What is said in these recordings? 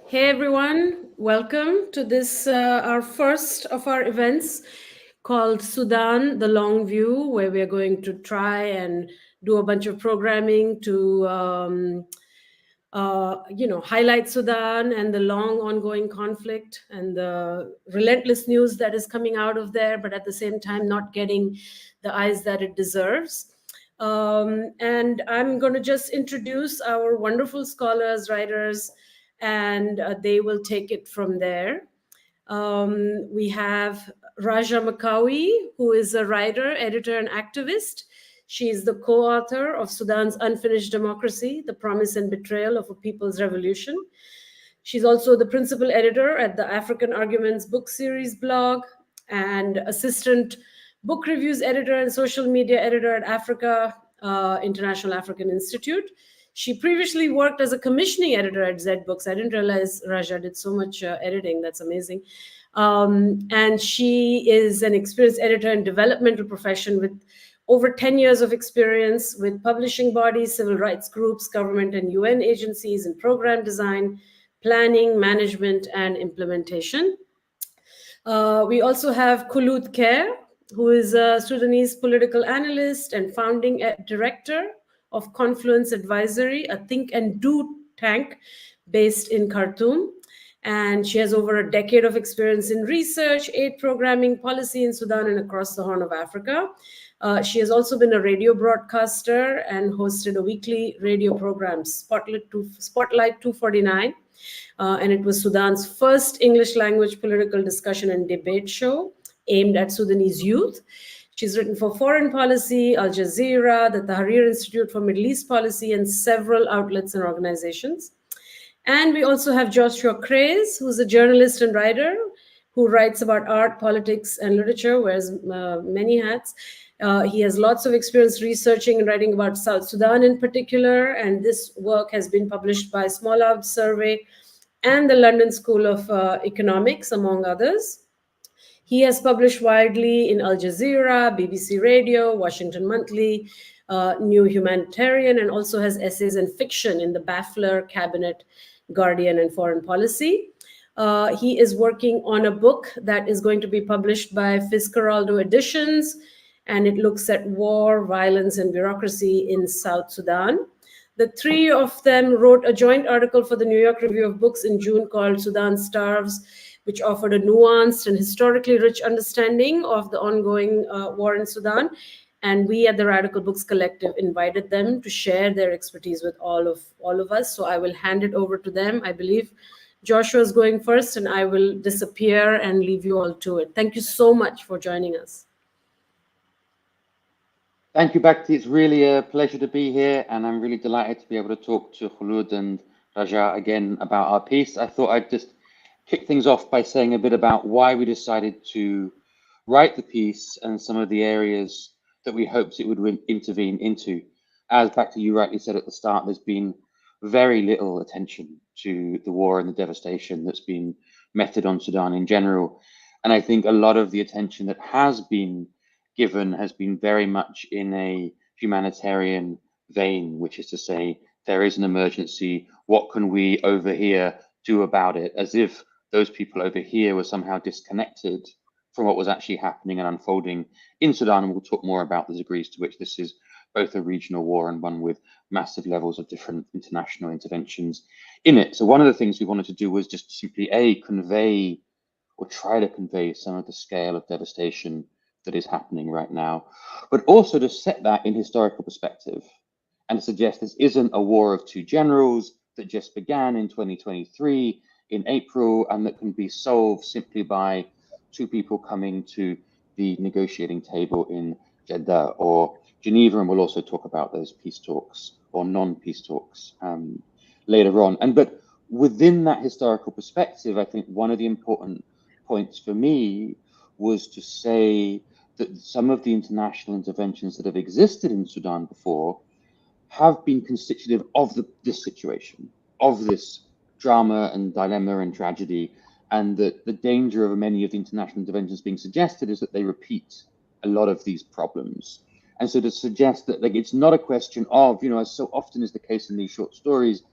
Hey everyone, welcome to this, our first of our events called Sudan, the Long View, where we are going to try and do a bunch of programming to, highlight Sudan and the long ongoing conflict and the relentless news that is coming out of there, but at the same time, not getting the eyes that it deserves. And I'm going to just introduce our wonderful scholars, writers, and they will take it from there. We have Raja Makawi, who is a writer, editor, and activist. She is the co author of Sudan's Unfinished Democracy, The Promise and Betrayal of a People's Revolution. She's also the principal editor at the African Arguments book series blog and assistant book reviews editor and social media editor at Africa International African Institute. She previously worked as a commissioning editor at Z Books. I didn't realize Raja did so much editing. That's amazing. And she is an experienced editor in developmental profession with over 10 years of experience with publishing bodies, civil rights groups, government and UN agencies in program design, planning, management, and implementation. We also have Kholood Khair, who is a Sudanese political analyst and founding director of Confluence Advisory, a think and do tank based in Khartoum. And she has over a decade of experience in research, aid programming, policy in Sudan and across the Horn of Africa. She has also been a radio broadcaster and hosted a weekly radio program, Spotlight 249. And it was Sudan's first English language political discussion and debate show aimed at Sudanese youth. She's written for Foreign Policy, Al Jazeera, the Tahrir Institute for Middle East Policy, and several outlets and organizations. And we also have Joshua Craze, who's a journalist and writer who writes about art, politics, and literature, wears many hats. He has lots of experience researching and writing about South Sudan in particular, and this work has been published by Small Arms Survey and the London School of Economics, among others. He has published widely in Al Jazeera, BBC Radio, Washington Monthly, New Humanitarian, and also has essays and fiction in the Baffler, Cabinet, Guardian, and Foreign Policy. He is working on a book that is going to be published by Fitzcarraldo Editions, and it looks at war, violence, and bureaucracy in South Sudan. The three of them wrote a joint article for the New York Review of Books in June called Sudan Starves, which offered a nuanced and historically rich understanding of the ongoing war in Sudan. And we at the Radical Books Collective invited them to share their expertise with all of us. So I will hand it over to them. I believe Joshua is going first, and I will disappear and leave you all to it. Thank you so much for joining us. Thank you, Bhakti. It's really a pleasure to be here, and I'm really delighted to be able to talk to Kholood and Raja again about our piece. I thought I'd just kick things off by saying a bit about why we decided to write the piece and some of the areas that we hoped it would intervene into. As Bhakti, you rightly said at the start, there's been very little attention to the war and the devastation that's been meted on Sudan in general. And I think a lot of the attention that has been given has been very much in a humanitarian vein, which is to say, there is an emergency. What can we over here do about it? As if those people over here were somehow disconnected from what was actually happening and unfolding in Sudan. And we'll talk more about the degrees to which this is both a regional war and one with massive levels of different international interventions in it. So one of the things we wanted to do was just simply convey or try to convey some of the scale of devastation that is happening right now, but also to set that in historical perspective and suggest this isn't a war of two generals that just began in 2023 in April and that can be solved simply by two people coming to the negotiating table in Jeddah or Geneva, and we'll also talk about those peace talks or non-peace talks later on. But within that historical perspective, I think one of the important points for me was to say that some of the international interventions that have existed in Sudan before have been constitutive of this situation, of this drama and dilemma and tragedy, and that the danger of many of the international interventions being suggested is that they repeat a lot of these problems. And so to suggest that it's not a question of, as so often is the case in these short stories,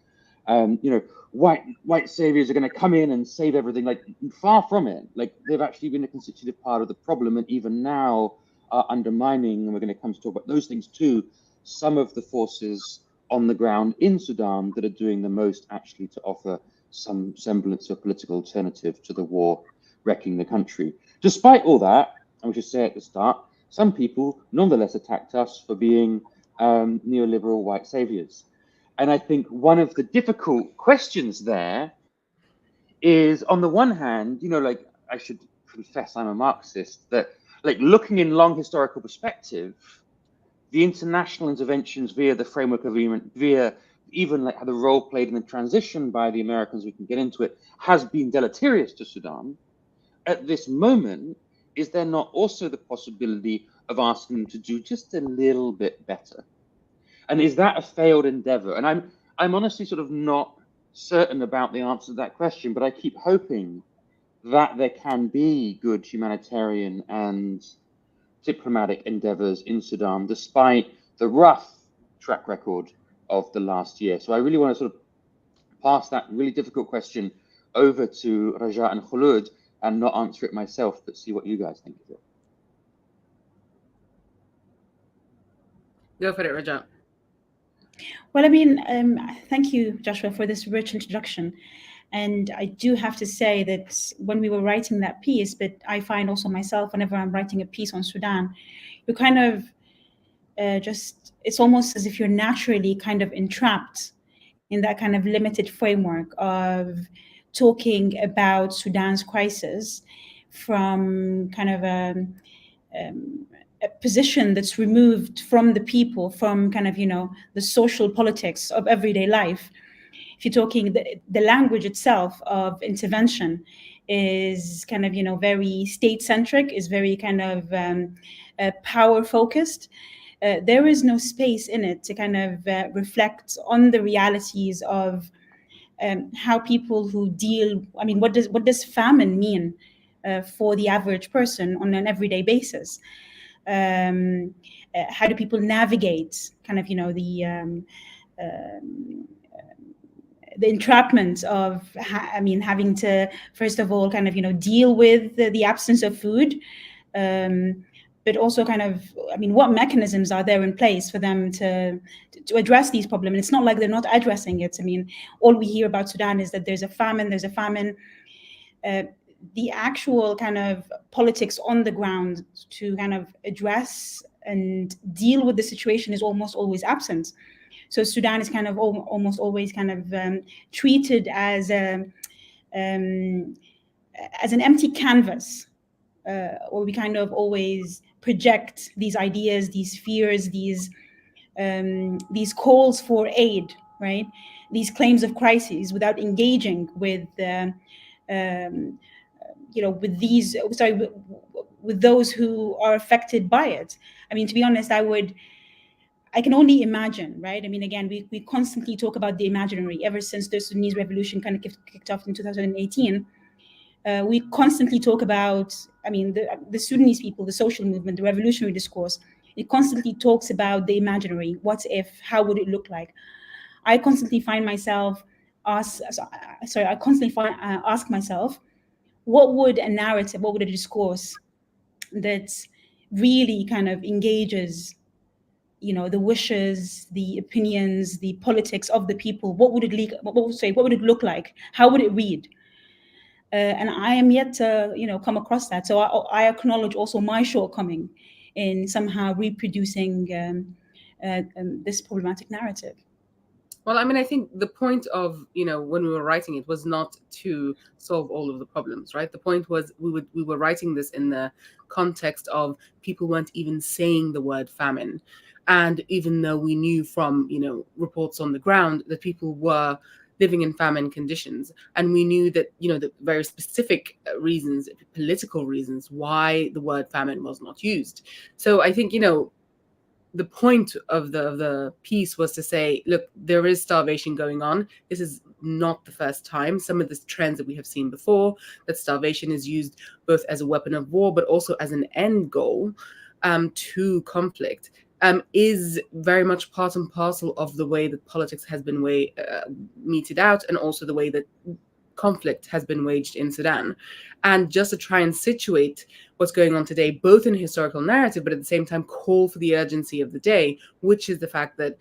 white saviors are going to come in and save everything. Like, far from it. Like, they've actually been a constitutive part of the problem, and even now are undermining, and we're going to come to talk about those things too, some of the forces on the ground in Sudan that are doing the most actually to offer some semblance of political alternative to the war wrecking the country. Despite all that, and we should say at the start, some people nonetheless attacked us for being neoliberal white saviors. And I think one of the difficult questions there is, on the one hand, like, I should confess I'm a Marxist, that, like, looking in long historical perspective, the international interventions via the framework agreement, via even like how the role played in the transition by the Americans, we can get into it, has been deleterious to Sudan. At this moment, is there not also the possibility of asking them to do just a little bit better? And is that a failed endeavor? And I'm honestly sort of not certain about the answer to that question, but I keep hoping that there can be good humanitarian and diplomatic endeavors in Sudan, despite the rough track record of the last year. So I really want to sort of pass that really difficult question over to Raja and Kholood and not answer it myself, but see what you guys think of it. Go for it, Raja. Well, I mean, thank you, Joshua, for this rich introduction. And I do have to say that when we were writing that piece, but I find also myself, whenever I'm writing a piece on Sudan, you're kind of it's almost as if you're naturally kind of entrapped in that kind of limited framework of talking about Sudan's crisis from kind of a position that's removed from the people, from kind of, the social politics of everyday life. If you're talking, the language itself of intervention is kind of, very state-centric, is very kind of power-focused. There is no space in it to kind of reflect on the realities of how people who deal, I mean, what does famine mean for the average person on an everyday basis? How do people navigate kind of, the entrapment of, having to, first of all, kind of, deal with the absence of food, but also kind of, what mechanisms are there in place for them to address these problems? And it's not like they're not addressing it. All we hear about Sudan is that there's a famine. The actual kind of politics on the ground to kind of address and deal with the situation is almost always absent. So Sudan is kind of almost always kind of treated as an empty canvas, or we kind of always project these ideas, these fears, these calls for aid, right? These claims of crises, without engaging with with those who are affected by it. To be honest, I can only imagine, right? Again, we constantly talk about the imaginary ever since the Sudanese revolution kind of kicked off in 2018. We constantly talk about, the Sudanese people, the social movement, the revolutionary discourse. It constantly talks about the imaginary. What if? How would it look like? I constantly find myself ask myself, what would a narrative, what would a discourse that really kind of engages, the wishes, the opinions, the politics of the people, what would it look like? How would it read? And I am yet to, come across that. So I acknowledge also my shortcoming in somehow reproducing this problematic narrative. Well, I think the point of, when we were writing it was not to solve all of the problems, right? The point was we were writing this in the context of people weren't even saying the word famine. And even though we knew from, reports on the ground that people were living in famine conditions, and we knew that, the very specific reasons, political reasons why the word famine was not used. So I think, the point of the piece was to say, look, there is starvation going on. This is not the first time. Some of the trends that we have seen before, that starvation is used both as a weapon of war, but also as an end goal to conflict. is very much part and parcel of the way that politics has been meted out, and also the way that conflict has been waged in Sudan. And just to try and situate what's going on today, both in a historical narrative, but at the same time call for the urgency of the day, which is the fact that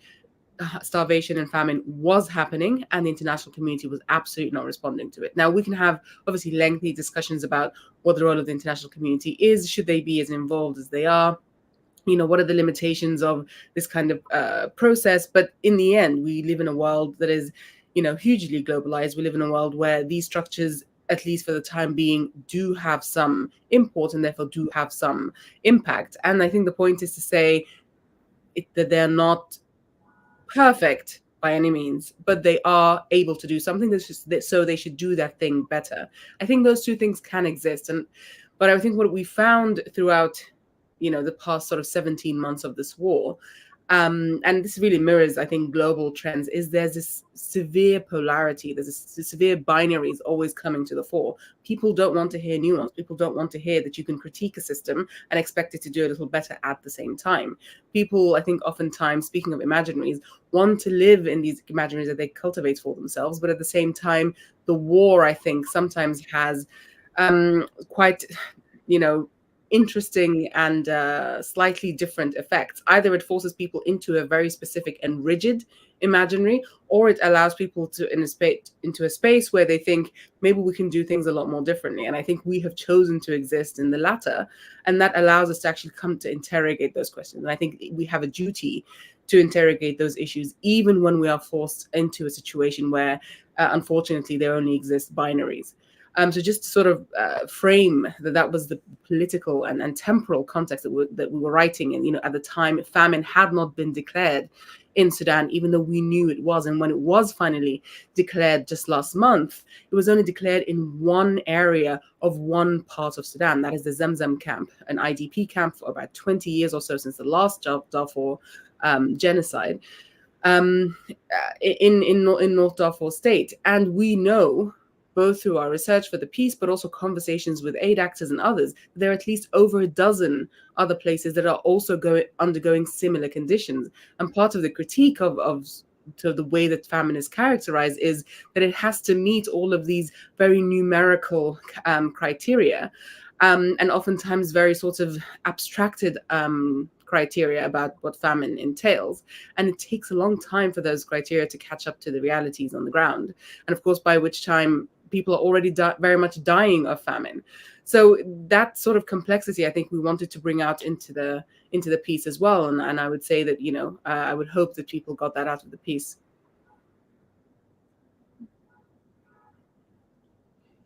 starvation and famine was happening and the international community was absolutely not responding to it. Now, we can have obviously lengthy discussions about what the role of the international community is. Should they be as involved as they are? What are the limitations of this kind of process? But in the end, we live in a world that is, hugely globalized. We live in a world where these structures, at least for the time being, do have some import and therefore do have some impact. And I think the point is to say that they're not perfect by any means, but they are able to do something. So they should do that thing better. I think those two things can exist. But I think what we found throughout the past sort of 17 months of this war, and this really mirrors, I think, global trends, is there's this severe polarity. There's this severe binaries always coming to the fore. People don't want to hear nuance. People don't want to hear that you can critique a system and expect it to do a little better at the same time. People, I think, oftentimes, speaking of imaginaries, want to live in these imaginaries that they cultivate for themselves. But at the same time, the war, I think, sometimes has quite, interesting and slightly different effects. Either it forces people into a very specific and rigid imaginary, or it allows people to into a space where they think maybe we can do things a lot more differently. And I think we have chosen to exist in the latter, and that allows us to actually come to interrogate those questions. And I think we have a duty to interrogate those issues, even when we are forced into a situation where, unfortunately, there only exist binaries. So just to sort of frame that was the political and temporal context that we were writing in. At the time, famine had not been declared in Sudan, even though we knew it was. And when it was finally declared just last month, it was only declared in one area of one part of Sudan. That is the Zamzam camp, an IDP camp for about 20 years or so since the last Darfur genocide in North Darfur state. And we know, both through our research for the piece, but also conversations with aid actors and others, there are at least over a dozen other places that are also undergoing similar conditions. And part of the critique of the way that famine is characterized is that it has to meet all of these very numerical criteria, and oftentimes very sort of abstracted criteria about what famine entails. And it takes a long time for those criteria to catch up to the realities on the ground. And of course, by which time people are already very much dying of famine. So that sort of complexity, I think we wanted to bring out into the piece as well. And I would say that, I would hope that people got that out of the piece.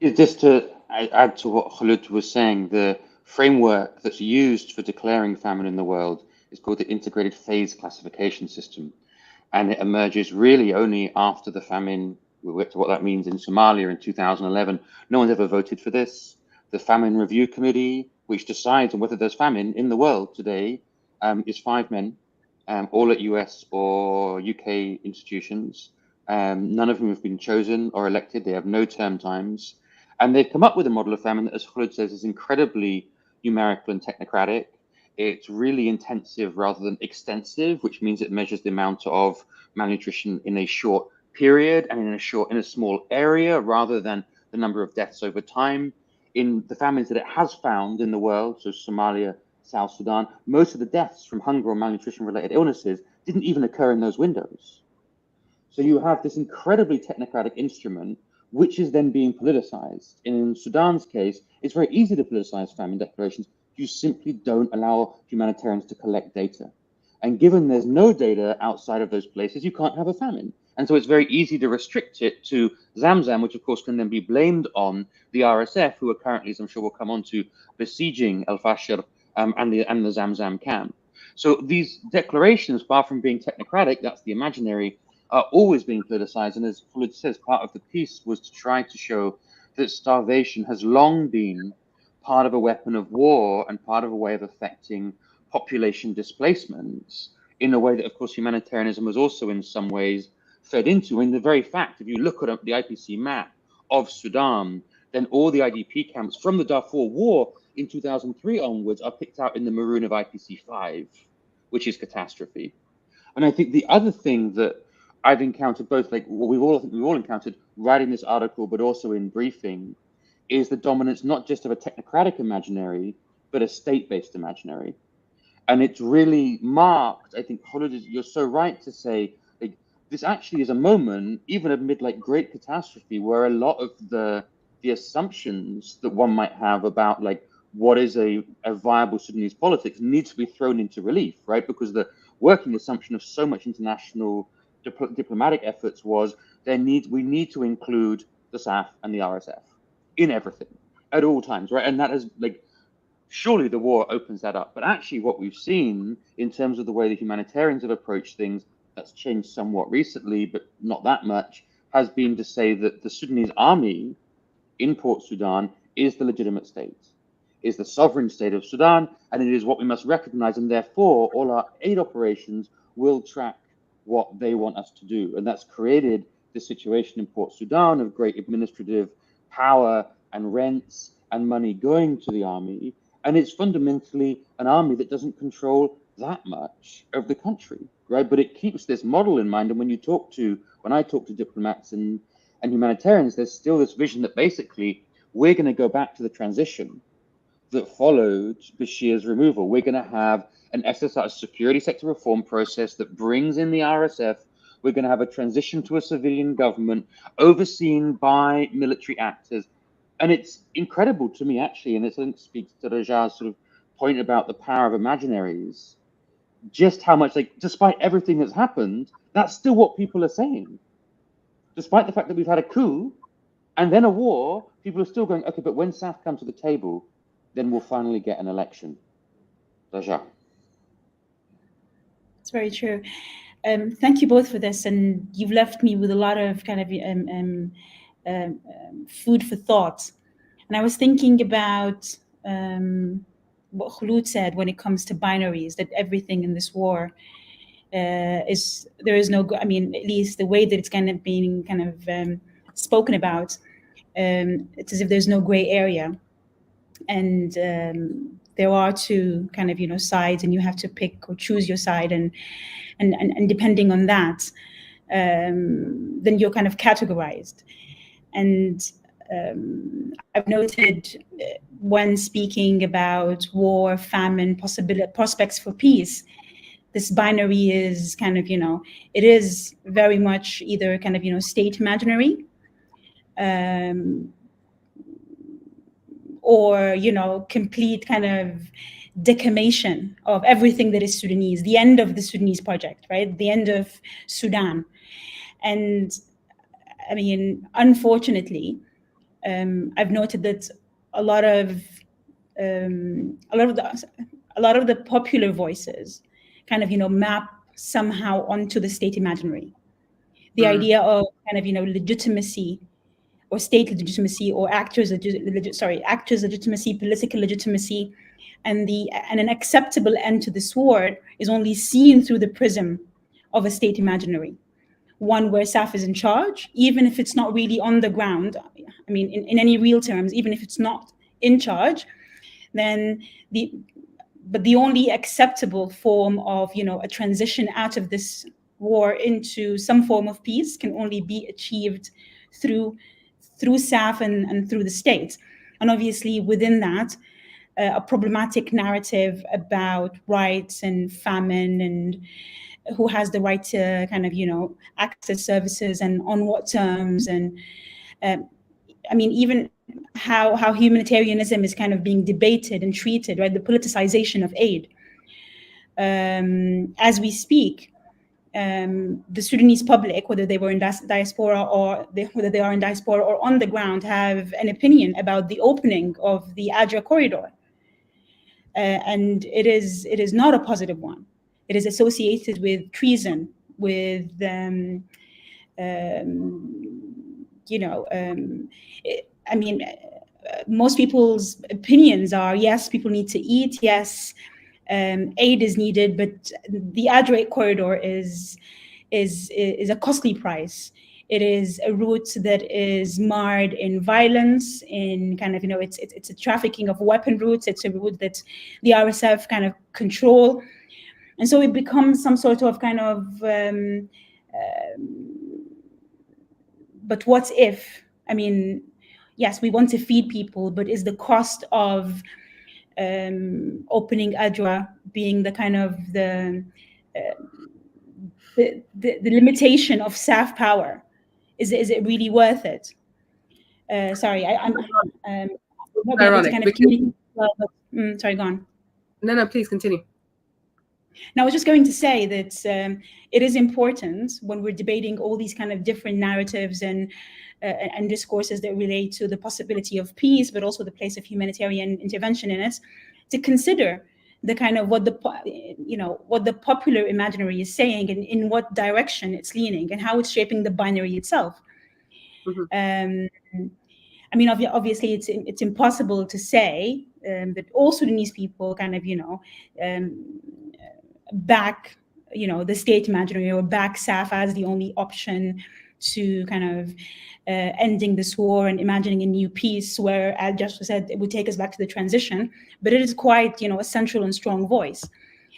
Just to add to what Kholood was saying, the framework that's used for declaring famine in the world is called the Integrated Phase Classification System. And it emerges really only after the famine. We'll get to what that means in Somalia in 2011. No one's ever voted for this. The Famine Review Committee, which decides on whether there's famine in the world today, is 5 men, all at US or UK institutions. None of whom have been chosen or elected. They have no term times. And they've come up with a model of famine that, as Kholood says, is incredibly numerical and technocratic. It's really intensive rather than extensive, which means it measures the amount of malnutrition in a short period and in a small area rather than the number of deaths over time. In the famines that it has found in the world, so Somalia, South Sudan, most of the deaths from hunger or malnutrition related illnesses didn't even occur in those windows. So you have this incredibly technocratic instrument, which is then being politicized. In Sudan's case, it's very easy to politicize famine declarations. You simply don't allow humanitarians to collect data. And given there's no data outside of those places, you can't have a famine. And so it's very easy to restrict it to Zamzam, which of course can then be blamed on the RSF, who are currently, as I'm sure we'll come on to, besieging El Fasher and the Zamzam camp. So these declarations, far from being technocratic, that's the imaginary, are always being politicized. And as Kholood says, part of the piece was to try to show that starvation has long been part of a weapon of war and part of a way of affecting population displacements in a way that, of course, humanitarianism was also in some ways fed into. In the very fact, if you look at the IPC map of Sudan, then all the IDP camps from the Darfur War in 2003 onwards are picked out in the maroon of IPC 5. which is catastrophe. And I think the other thing that I've encountered, both like what we've all encountered writing this article, but also in briefing, is the dominance not just of a technocratic imaginary, but a state-based imaginary. And it's really marked, I think, Kholood, you're so right to say, like, this actually is a moment, even amid like great catastrophe, where a lot of the assumptions that one might have about like what is a viable Sudanese politics need to be thrown into relief, right? Because the working assumption of so much international diplomatic efforts was we need to include the SAF and the RSF in everything at all times, right? And that has like, surely the war opens that up. But actually what we've seen in terms of the way the humanitarians have approached things, that's changed somewhat recently, but not that much, has been to say that the Sudanese army in Port Sudan is the legitimate state, is the sovereign state of Sudan, and it is what we must recognize, and therefore all our aid operations will track what they want us to do. And that's created this situation in Port Sudan of great administrative power and rents and money going to the army. And it's fundamentally an army that doesn't control that much of the country, right? But it keeps this model in mind. And when I talk to diplomats and humanitarians, there's still this vision that basically we're going to go back to the transition that followed Bashir's removal. We're going to have an SSR, security sector reform process that brings in the RSF. We're going to have a transition to a civilian government overseen by military actors. And it's incredible to me, actually, and it speaks to Raja's sort of point about the power of imaginaries, just how much, like, despite everything that's happened, that's still what people are saying. Despite the fact that we've had a coup and then a war, people are still going, okay, but when South comes to the table, then we'll finally get an election. Raja. It's very true. Thank you both for this, and you've left me with a lot of kind of food for thought. And I was thinking about what Kholood said when it comes to binaries, that everything in this war there is no, I mean, at least the way that it's kind of being kind of spoken about, it's as if there's no gray area. And there are two kind of, sides, and you have to pick or choose your side. And depending on that, then you're kind of categorized. And I've noted when speaking about war, famine, prospects for peace, this binary is kind of, it is very much either kind of, state imaginary, or, complete kind of decimation of everything that is Sudanese, the end of the Sudanese project, right? The end of Sudan. And I mean, unfortunately, I've noted that a lot of the popular voices kind of, map somehow onto the state imaginary. The idea of kind of, legitimacy or state legitimacy or actors legitimacy, political legitimacy, and an acceptable end to this war is only seen through the prism of a state imaginary. One where SAF is in charge, even if it's not really on the ground. I mean, in any real terms, even if it's not in charge, then the only acceptable form of, a transition out of this war into some form of peace can only be achieved through SAF and through the state. And obviously within that, a problematic narrative about rights and famine and who has the right to kind of, access services and on what terms. And I mean, even how humanitarianism is kind of being debated and treated, right? The politicization of aid. As we speak, the Sudanese public, whether they were in diaspora whether they are in diaspora or on the ground, have an opinion about the opening of the Adra corridor. And it is not a positive one. It is associated with treason, with most people's opinions are, yes, people need to eat, yes, aid is needed, but the Adra corridor is a costly price. It is a route that is marred in violence, in kind of, it's a trafficking of weapon routes. It's a route that the RSF kind of control. And so it becomes some sort of kind of, but what if? I mean, yes, we want to feed people, but is the cost of opening Adwa being the kind of the limitation of SAF power? Is it really worth it? Sorry, I'm not be able to Ironic, kind of because, communicate well, but, sorry, go on. no, please continue. Now, I was just going to say that it is important when we're debating all these kind of different narratives and discourses that relate to the possibility of peace, but also the place of humanitarian intervention in it, to consider the kind of what the popular imaginary is saying and in what direction it's leaning and how it's shaping the binary itself. I mean, obviously, it's impossible to say that all Sudanese people kind of, back, the state imaginary or back SAF as the only option to kind of ending this war and imagining a new peace where, as Joshua said, it would take us back to the transition. But it is quite, a central and strong voice.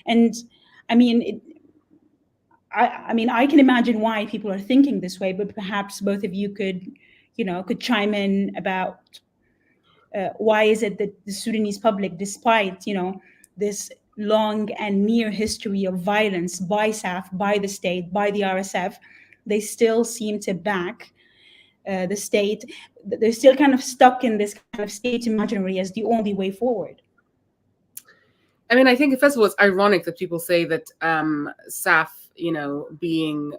And I mean, I can imagine why people are thinking this way, but perhaps both of you could chime in about why is it that the Sudanese public, despite, this long and near history of violence by SAF, by the state, by the RSF, they still seem to back the state. They're still kind of stuck in this kind of state imaginary as the only way forward. I mean, I think, first of all, it's ironic that people say that SAF, being,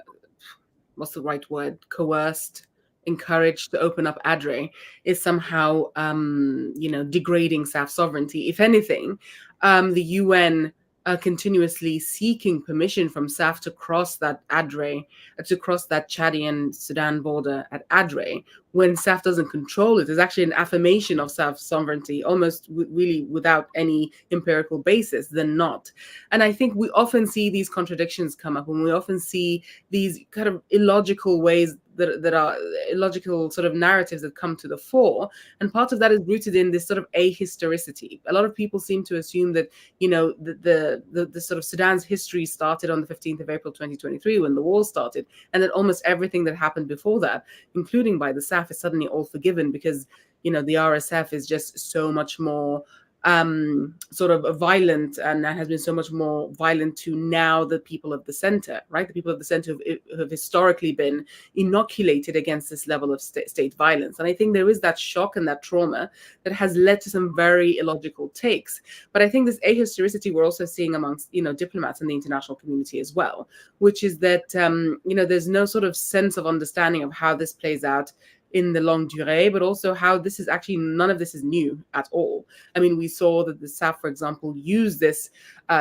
what's the right word, coerced, encouraged to open up ADRE is somehow, degrading SAF sovereignty. If anything, the UN continuously seeking permission from SAF to cross that ADRE, to cross that Chadi and Sudan border at ADRE, when SAF doesn't control it, is actually an affirmation of SAF sovereignty, almost really without any empirical basis than not. And I think we often see these contradictions come up, and we often see these kind of illogical ways that are illogical sort of narratives that come to the fore. And part of that is rooted in this sort of ahistoricity. A lot of people seem to assume that, the sort of Sudan's history started on the 15th of April, 2023, when the war started, and that almost everything that happened before that, including by the SAF, is suddenly all forgiven because, the RSF is just so much more sort of violent and has been so much more violent to now the people of the center, right? The people of the center have historically been inoculated against this level of state violence. And I think there is that shock and that trauma that has led to some very illogical takes. But I think this ahistoricity we're also seeing amongst, diplomats in the international community as well, which is that, there's no sort of sense of understanding of how this plays out in the longue durée, but also how this is actually, none of this is new at all. I mean, we saw that the SAF, for example, used this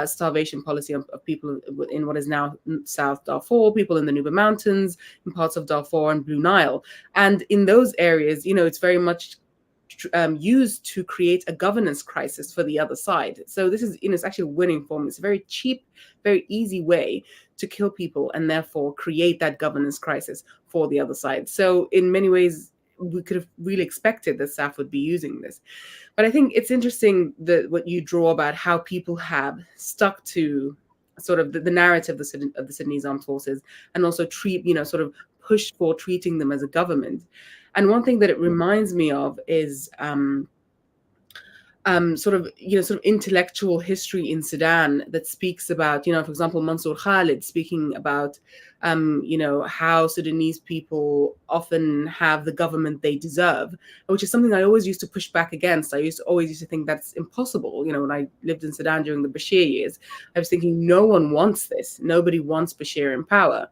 starvation policy of people in what is now South Darfur, people in the Nuba Mountains, in parts of Darfur and Blue Nile. And in those areas, it's very much used to create a governance crisis for the other side. So this is, it's actually a winning form. It's a very cheap, very easy way to kill people and therefore create that governance crisis for the other side. So in many ways, we could have really expected that SAF would be using this. But I think it's interesting that what you draw about how people have stuck to sort of the narrative of the Sudanese armed forces, and also sort of pushed for treating them as a government. And one thing that it reminds me of is sort of intellectual history in Sudan that speaks about, for example, Mansour Khalid speaking about, how Sudanese people often have the government they deserve, which is something I always used to push back against. I always used to think that's impossible. When I lived in Sudan during the Bashir years, I was thinking no one wants this. Nobody wants Bashir in power.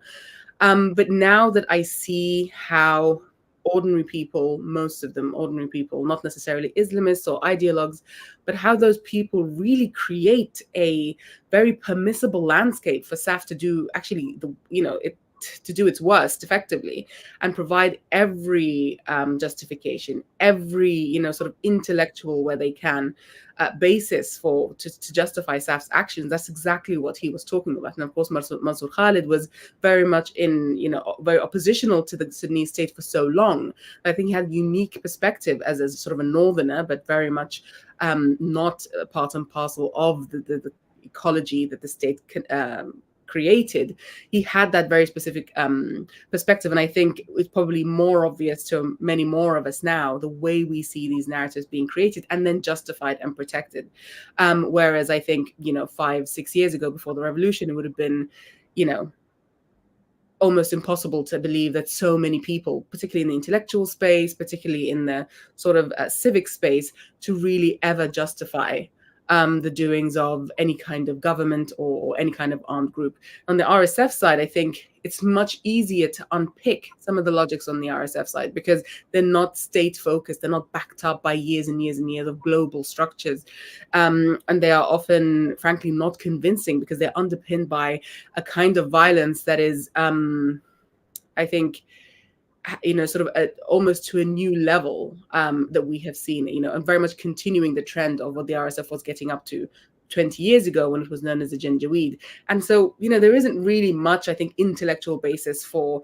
But now that I see how ordinary people, most of them ordinary people, not necessarily Islamists or ideologues, but how those people really create a very permissible landscape for SAF to do actually to do its worst effectively, and provide every justification, every sort of intellectual where they can basis to justify SAF's actions. That's exactly what he was talking about. And of course, Mansour Khalid was very much very oppositional to the Sudanese state for so long. I think he had a unique perspective as sort of a northerner, but very much not part and parcel of the ecology that the state created, he had that very specific perspective. And I think it's probably more obvious to many more of us now, the way we see these narratives being created and then justified and protected. Whereas I think, 5-6 years ago, before the revolution, it would have been, almost impossible to believe that so many people, particularly in the intellectual space, particularly in the sort of civic space, to really ever justify the doings of any kind of government or any kind of armed group. On the RSF side, I think it's much easier to unpick some of the logics on the RSF side because they're not state focused. They're not backed up by years and years and years of global structures. And they are often, frankly, not convincing because they're underpinned by a kind of violence that is, I think, sort of almost to a new level that we have seen, and very much continuing the trend of what the RSF was getting up to 20 years ago when it was known as the Janjaweed. And so, there isn't really much, I think, intellectual basis for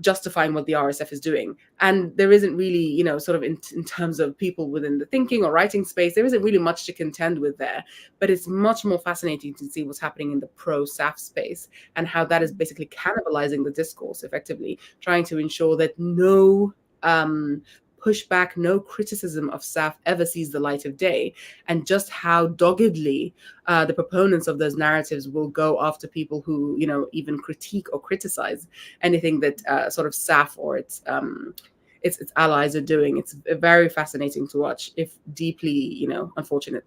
justifying what the RSF is doing. And there isn't really, sort of in terms of people within the thinking or writing space, there isn't really much to contend with there. But it's much more fascinating to see what's happening in the pro-SAF space and how that is basically cannibalizing the discourse, effectively, trying to ensure that no pushback, no criticism of SAF ever sees the light of day, and just how doggedly the proponents of those narratives will go after people who, even critique or criticize anything that sort of SAF or its allies are doing. It's very fascinating to watch, if deeply, unfortunate.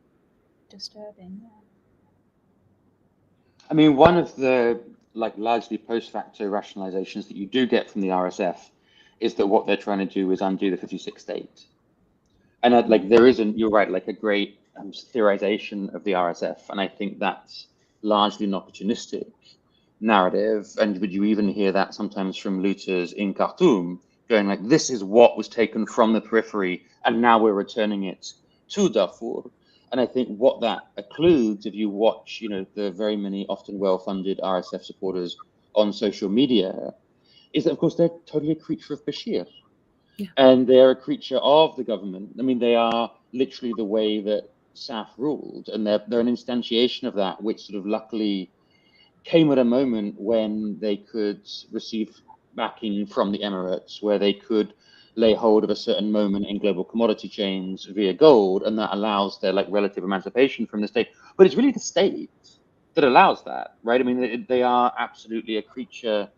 Disturbing. Yeah. I mean, one of the largely post facto rationalizations that you do get from the RSF is that what they're trying to do is undo the 56th state. And there isn't, you're right, a great theorization of the RSF. And I think that's largely an opportunistic narrative. And would you even hear that sometimes from looters in Khartoum going this is what was taken from the periphery and now we're returning it to Darfur. And I think what that occludes, if you watch, the very many often well-funded RSF supporters on social media, is that, of course, they're totally a creature of Bashir. Yeah. And they're a creature of the government. I mean, they are literally the way that SAF ruled. And they're an instantiation of that, which sort of luckily came at a moment when they could receive backing from the Emirates, where they could lay hold of a certain moment in global commodity chains via gold, and that allows their relative emancipation from the state. But it's really the state that allows that, right? I mean, they are absolutely a creature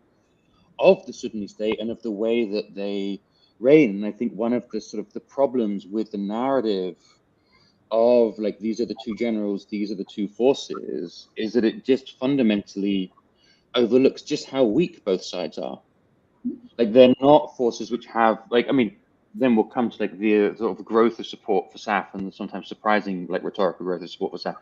of the Sudanese state and of the way that they reign. And I think one of the sort of the problems with the narrative of these are the two generals, these are the two forces, is that it just fundamentally overlooks just how weak both sides are. They're not forces which have then we'll come to the sort of growth of support for SAF and sometimes surprising rhetorical growth of support for SAF.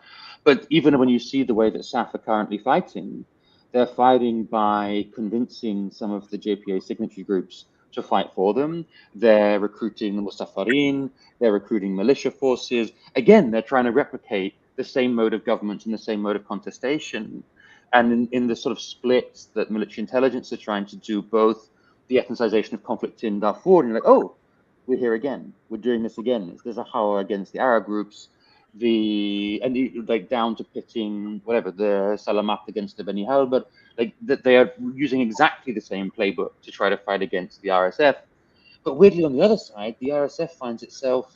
But even when you see the way that SAF are currently fighting, they're fighting by convincing some of the JPA signatory groups to fight for them. They're recruiting the Mustafarin, they're recruiting militia forces. Again, they're trying to replicate the same mode of government and the same mode of contestation. And in the sort of splits that military intelligence are trying to do, both the ethnicization of conflict in Darfur, and oh, we're here again, we're doing this again. There's a Hawa against the Arab groups, down to pitting whatever the Salamat against the Beni Halbert, that they are using exactly the same playbook to try to fight against the RSF. But weirdly, on the other side, the RSF finds itself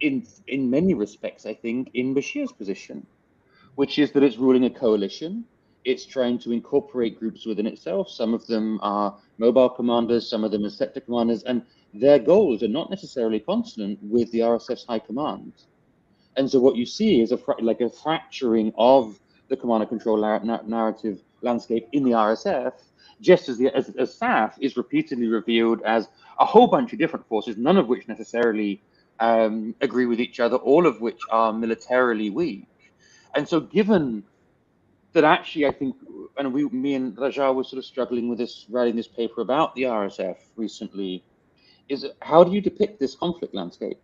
in many respects, I think, in Bashir's position, which is that it's ruling a coalition. It's trying to incorporate groups within itself. Some of them are mobile commanders, some of them are sector commanders, and their goals are not necessarily consonant with the RSF's high command. And so what you see is a fracturing of the command and control narrative landscape in the RSF, just as SAF is repeatedly revealed as a whole bunch of different forces, none of which necessarily agree with each other, all of which are militarily weak. And so given that actually, I think, and me and Raja were sort of struggling with this, writing this paper about the RSF recently, is how do you depict this conflict landscape?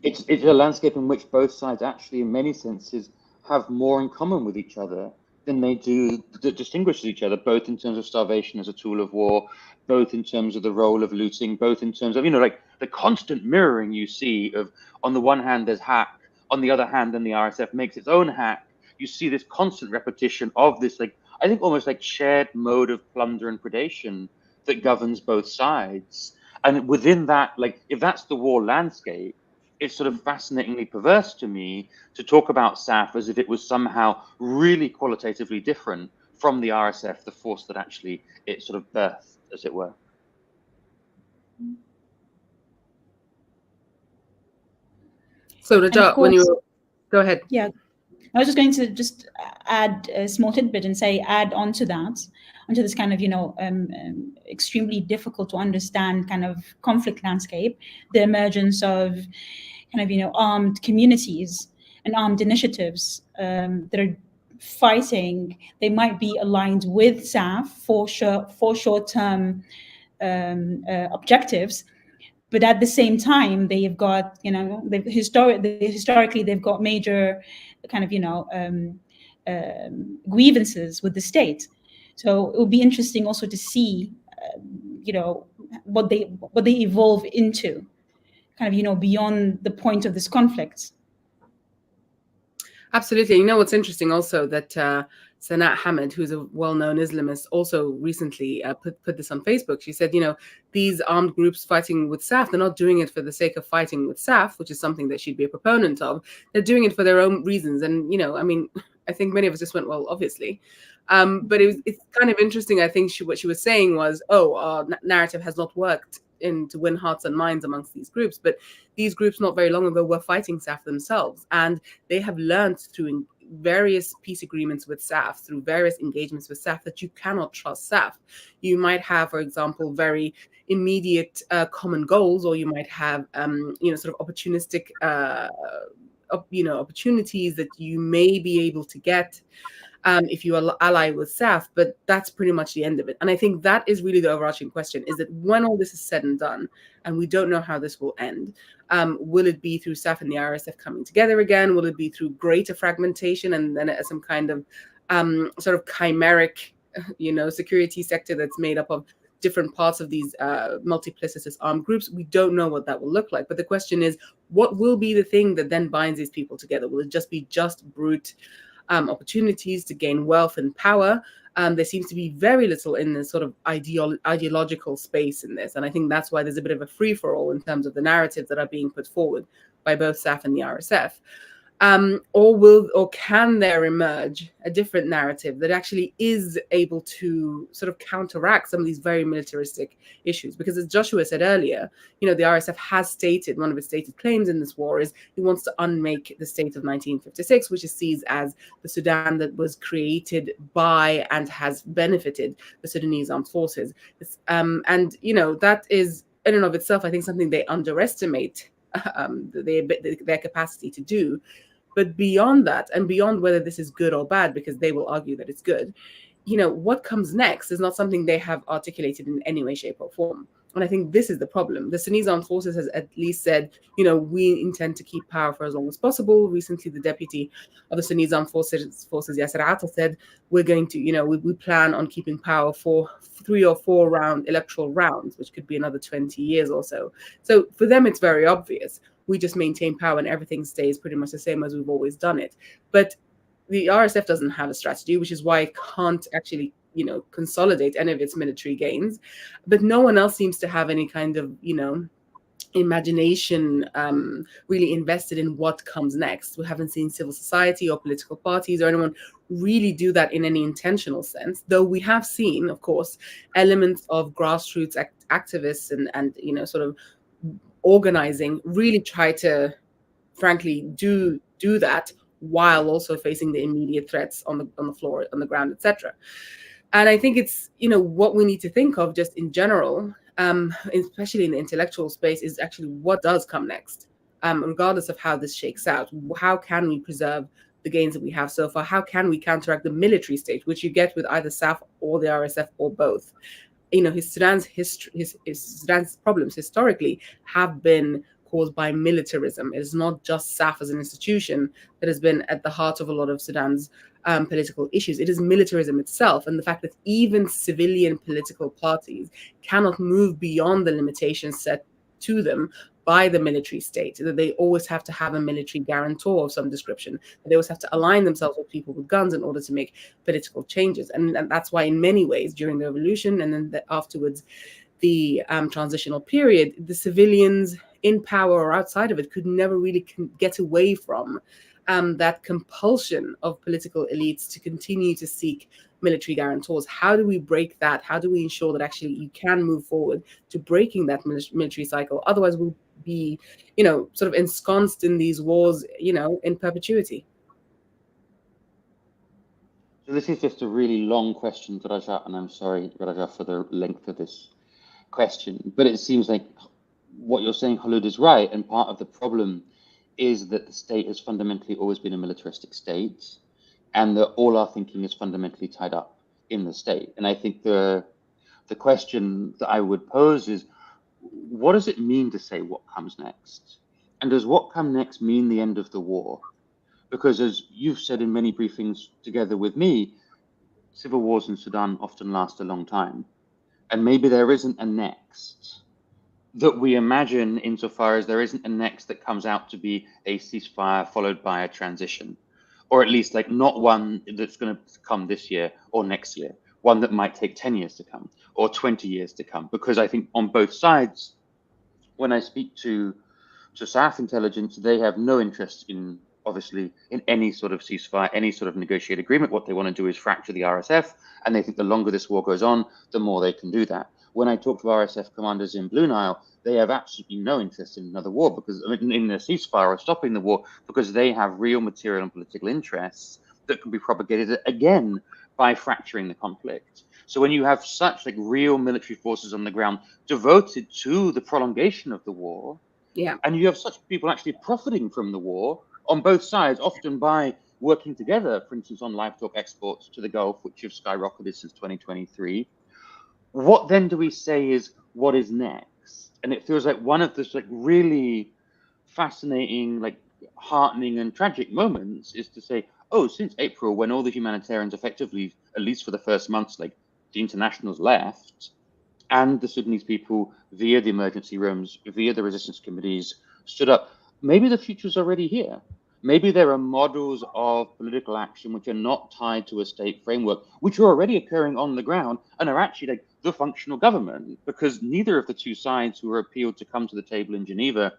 It's a landscape in which both sides actually, in many senses, have more in common with each other than they do that distinguishes each other, both in terms of starvation as a tool of war, both in terms of the role of looting, both in terms of, the constant mirroring you see of, on the one hand, there's hack, on the other hand, then the RSF makes its own hack you see this constant repetition of this, like, I think almost like shared mode of plunder and predation that governs both sides. And within that, like, if that's the war landscape, it's sort of fascinatingly perverse to me to talk about SAF as if it was somehow really qualitatively different from the RSF, the force that actually it sort of birthed, as it were. So Raja, when you go ahead. Yeah, I was just going to just add a small tidbit and say, add on to that, onto this kind of, extremely difficult to understand kind of conflict landscape, the emergence of kind of, armed communities and armed initiatives that are fighting. They might be aligned with SAF for short-term objectives, but at the same time, they've got, historically they've got major kind of, grievances with the state. So it would be interesting also to see, what they evolve into, kind of, beyond the point of this conflict. Absolutely. You know what's interesting also that Sanat Hamid, who's a well-known Islamist, also recently put this on Facebook. She said, these armed groups fighting with SAF, they're not doing it for the sake of fighting with SAF, which is something that she'd be a proponent of. They're doing it for their own reasons. And, I mean, I think many of us just went, well, obviously. But it's kind of interesting. I think what she was saying was, our narrative has not worked to win hearts and minds amongst these groups. But these groups not very long ago were fighting SAF themselves. And they have learned through various peace agreements with SAF, through various engagements with SAF, that you cannot trust SAF. You might have, for example, very immediate common goals, or you might have, sort of opportunistic, opportunities that you may be able to get if you ally with SAF, but that's pretty much the end of it. And I think that is really the overarching question, is that when all this is said and done, and we don't know how this will end, will it be through SAF and the RSF coming together again? Will it be through greater fragmentation and then some kind of sort of chimeric, security sector that's made up of different parts of these multiplicitous armed groups? We don't know what that will look like. But the question is, what will be the thing that then binds these people together? Will it just be brute opportunities to gain wealth and power? There seems to be very little in this sort of ideological space in this. And I think that's why there's a bit of a free-for-all in terms of the narratives that are being put forward by both SAF and the RSF. Or can there emerge a different narrative that actually is able to sort of counteract some of these very militaristic issues? Because as Joshua said earlier, the RSF has stated, one of its stated claims in this war is it wants to unmake the state of 1956, which is seen as the Sudan that was created by and has benefited the Sudanese armed forces. That is in and of itself, I think, something they underestimate their capacity to do. But beyond that, and beyond whether this is good or bad, because they will argue that it's good, what comes next is not something they have articulated in any way, shape, or form. And I think this is the problem. The Sudanese Armed Forces has at least said, we intend to keep power for as long as possible. Recently, the deputy of the Sudanese Armed Forces Yasser Atta, said, we're going to, we plan on keeping power for 3 or 4 electoral rounds, which could be another 20 years or so. So for them, it's very obvious. We just maintain power and everything stays pretty much the same as we've always done it. But the RSF doesn't have a strategy, which is why it can't actually, consolidate any of its military gains. But no one else seems to have any kind of, imagination really invested in what comes next. We haven't seen civil society or political parties or anyone really do that in any intentional sense, though we have seen, of course, elements of grassroots activists and sort of organizing really try to, frankly, do that while also facing the immediate threats on the floor, on the ground, etc. And I think it's, what we need to think of just in general, especially in the intellectual space, is actually what does come next, regardless of how this shakes out. How can we preserve the gains that we have so far? How can we counteract the military state, which you get with either SAF or the RSF or both? Sudan's problems historically have been caused by militarism. It is not just SAF as an institution that has been at the heart of a lot of Sudan's political issues. It is militarism itself, and the fact that even civilian political parties cannot move beyond the limitations set to them by the military state, that they always have to have a military guarantor of some description, that they always have to align themselves with people with guns in order to make political changes. And that's why in many ways during the revolution and then afterwards the transitional period, the civilians in power or outside of it could never really get away from that compulsion of political elites to continue to seek military guarantors. How do we break that? How do we ensure that actually you can move forward to breaking that military cycle? Otherwise, we'll be, sort of ensconced in these wars, in perpetuity. So this is just a really long question, Raja, and I'm sorry, Raja, for the length of this question. But it seems like what you're saying, Kholood, is right, and part of the problem is that the state has fundamentally always been a militaristic state, and that all our thinking is fundamentally tied up in the state. And I think the question that I would pose is, what does it mean to say what comes next? And does what come next mean the end of the war? Because as you've said in many briefings together with me, civil wars in Sudan often last a long time. And maybe there isn't a next that we imagine, insofar as there isn't a next that comes out to be a ceasefire followed by a transition, or at least like not one that's going to come this year or next year, one that might take 10 years to come or 20 years to come. Because I think on both sides, when I speak to South intelligence, they have no interest in, obviously, in any sort of ceasefire, any sort of negotiated agreement. What they want to do is fracture the RSF, and they think the longer this war goes on, the more they can do that. When I talk to RSF commanders in Blue Nile, they have absolutely no interest in another war, because in a ceasefire or stopping the war, because they have real material and political interests that can be propagated again by fracturing the conflict. So when you have such like real military forces on the ground devoted to the prolongation of the war, and you have such people actually profiting from the war on both sides, often by working together, for instance, on livestock exports to the Gulf, which have skyrocketed since 2023. What then do we say is what is next? And it feels like one of the like really fascinating, like heartening and tragic moments is to say, oh, since April, when all the humanitarians effectively, at least for the first months, like the internationals left, and the Sudanese people, via the emergency rooms, via the resistance committees, stood up. Maybe the future's already here. Maybe there are models of political action which are not tied to a state framework, which are already occurring on the ground and are actually like the functional government, because neither of the two sides who are appealed to come to the table in Geneva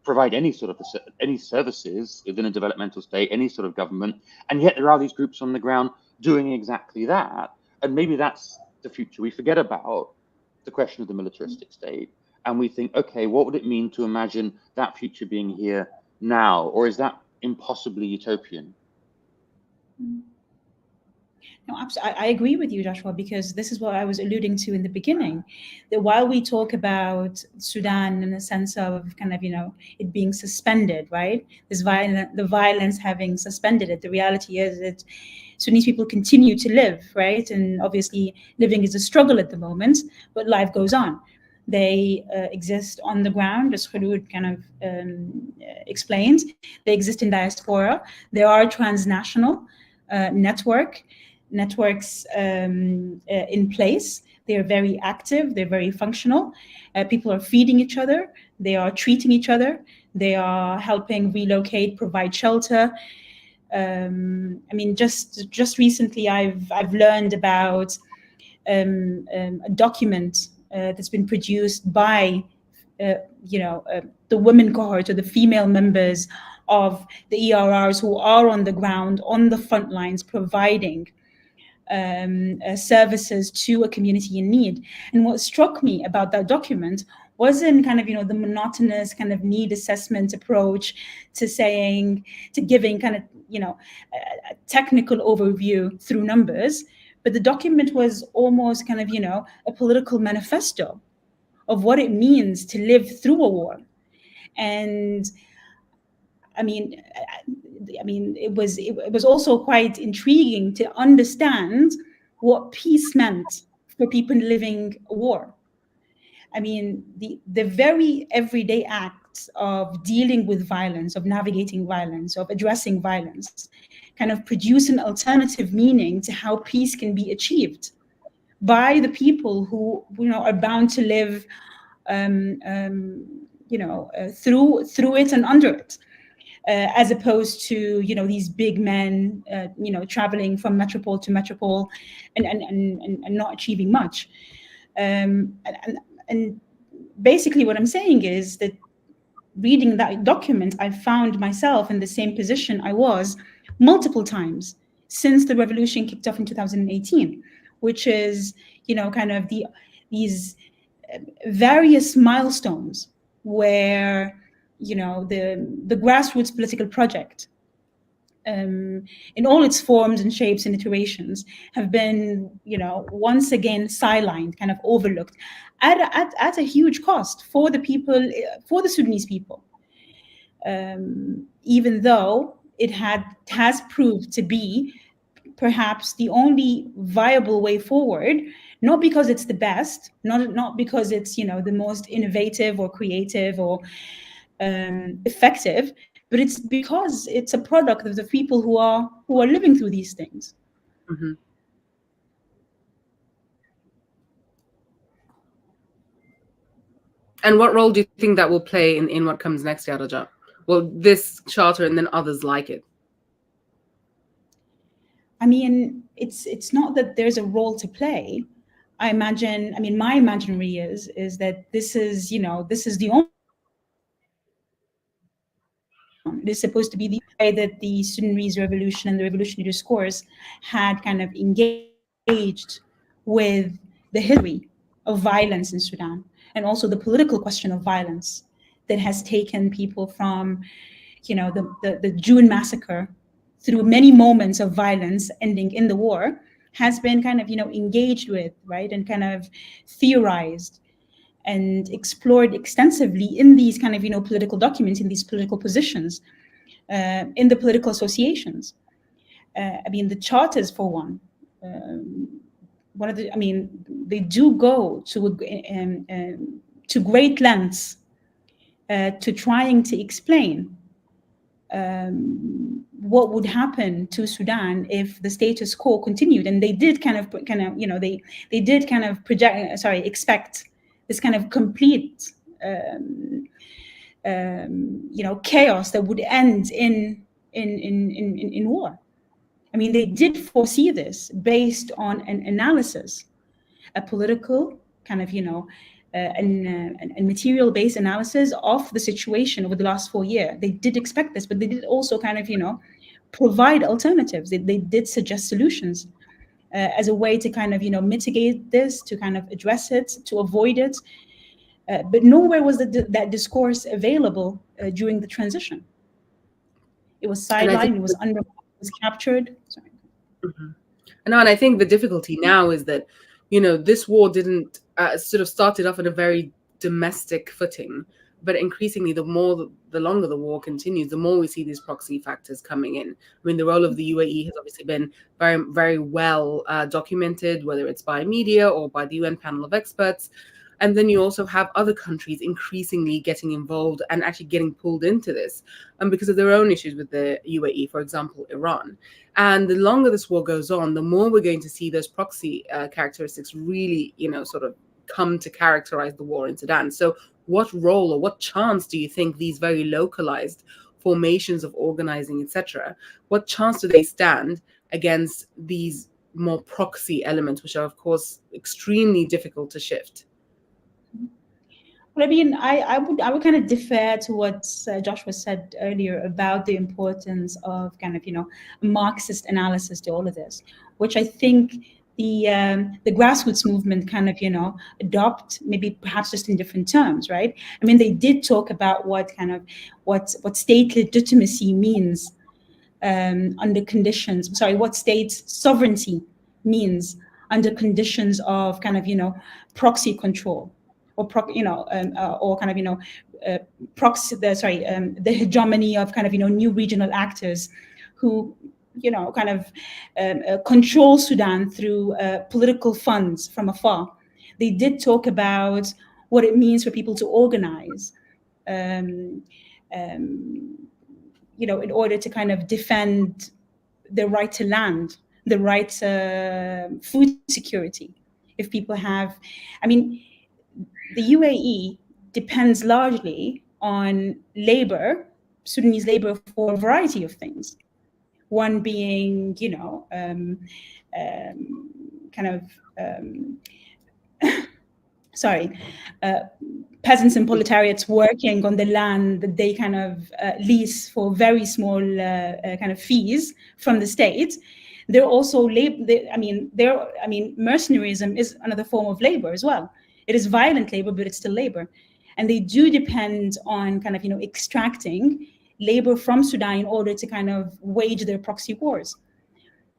provide any sort of any services within a developmental state, any sort of government, and yet there are these groups on the ground doing exactly that. And maybe that's the future we forget about, the question of the militaristic state, and we think, okay, what would it mean to imagine that future being here now, or is that impossibly utopian? No, I agree with you, Joshua, because this is what I was alluding to in the beginning, that while we talk about Sudan in the sense of kind of, it being suspended, right? The violence having suspended it, the reality is that Sudanese people continue to live, right? And obviously living is a struggle at the moment, but life goes on. They exist on the ground, as Kholood kind of explained. They exist in diaspora. There are transnational networks in place. They are very active. They're very functional. People are feeding each other. They are treating each other. They are helping relocate, provide shelter. I mean, just recently, I've learned about a document that's been produced by the women cohort, or the female members of the ERRs who are on the ground, on the front lines, providing services to a community in need. And what struck me about that document wasn't kind of, the monotonous kind of need assessment approach to giving kind of, a technical overview through numbers, but the document was almost kind of, a political manifesto of what it means to live through a war. And I mean, it was also quite intriguing to understand what peace meant for people living a war. I mean, the very everyday acts of dealing with violence, of navigating violence, of addressing violence, kind of produce an alternative meaning to how peace can be achieved by the people who, are bound to live through it and under it, as opposed to these big men traveling from metropole to metropole and not achieving much. And basically what I'm saying is that reading that document, I found myself in the same position I was multiple times since the revolution kicked off in 2018, which is kind of these various milestones where the grassroots political project, in all its forms and shapes and iterations, have been once again sidelined, kind of overlooked at a huge cost for the people, for the Sudanese people, even though it has proved to be perhaps the only viable way forward, not because it's the best, not because it's the most innovative or creative or effective, but it's because it's a product of the people who are living through these things. Mm-hmm. And what role do you think that will play in what comes next, Raja? Well, this charter and then others like it. I mean, it's not that there's a role to play. I imagine, my imaginary is that this is the only. It is supposed to be the way that the Sudanese revolution and the revolutionary discourse had kind of engaged with the history of violence in Sudan, and also the political question of violence that has taken people from, the June massacre through many moments of violence ending in the war, has been kind of, engaged with, right, and kind of theorized and explored extensively in these kind of, political documents, in these political positions, in the political associations. The charters, for one, they do go to great lengths to trying to explain what would happen to Sudan if the status quo continued, and they did they did kind of expect this kind of complete chaos that would end in war. They did foresee this based on an analysis, a political kind of and material-based analysis of the situation over the last 4 years. They did expect this, but they did also kind of provide alternatives. They did suggest solutions as a way to kind of mitigate this, to kind of address it, to avoid it. But nowhere was that discourse available during the transition. It was sidelined, it was captured. Sorry. Mm-hmm. And I think the difficulty now is that, this war didn't sort of started off on a very domestic footing, but increasingly, the longer the war continues, the more we see these proxy factors coming in. The role of the UAE has obviously been very, very well documented, whether it's by media or by the UN panel of experts. And then you also have other countries increasingly getting involved and actually getting pulled into this, because of their own issues with the UAE, for example, Iran. And the longer this war goes on, the more we're going to see those proxy characteristics really, sort of come to characterize the war in Sudan. So what role or what chance do you think these very localized formations of organizing, etc., what chance do they stand against these more proxy elements, which are, of course, extremely difficult to shift? Well, I would kind of defer to what Joshua said earlier about the importance of kind of Marxist analysis to all of this, which I think the grassroots movement kind of adopt, maybe perhaps just in different terms, right? They did talk about what state legitimacy means under conditions. Sorry, what state sovereignty means under conditions of kind of proxy control. Or proxy. The hegemony of kind of new regional actors who kind of control Sudan through political funds from afar. They did talk about what it means for people to organize, in order to kind of defend the right to land, the right to food security. If people have, the UAE depends largely on labor, Sudanese labor, for a variety of things. One being, kind of, sorry, peasants and proletariats working on the land that they kind of lease for very small kind of fees from the state. They're also mercenarism is another form of labor as well. It is violent labor, but it's still labor, and they do depend on kind of extracting labor from Sudan in order to kind of wage their proxy wars.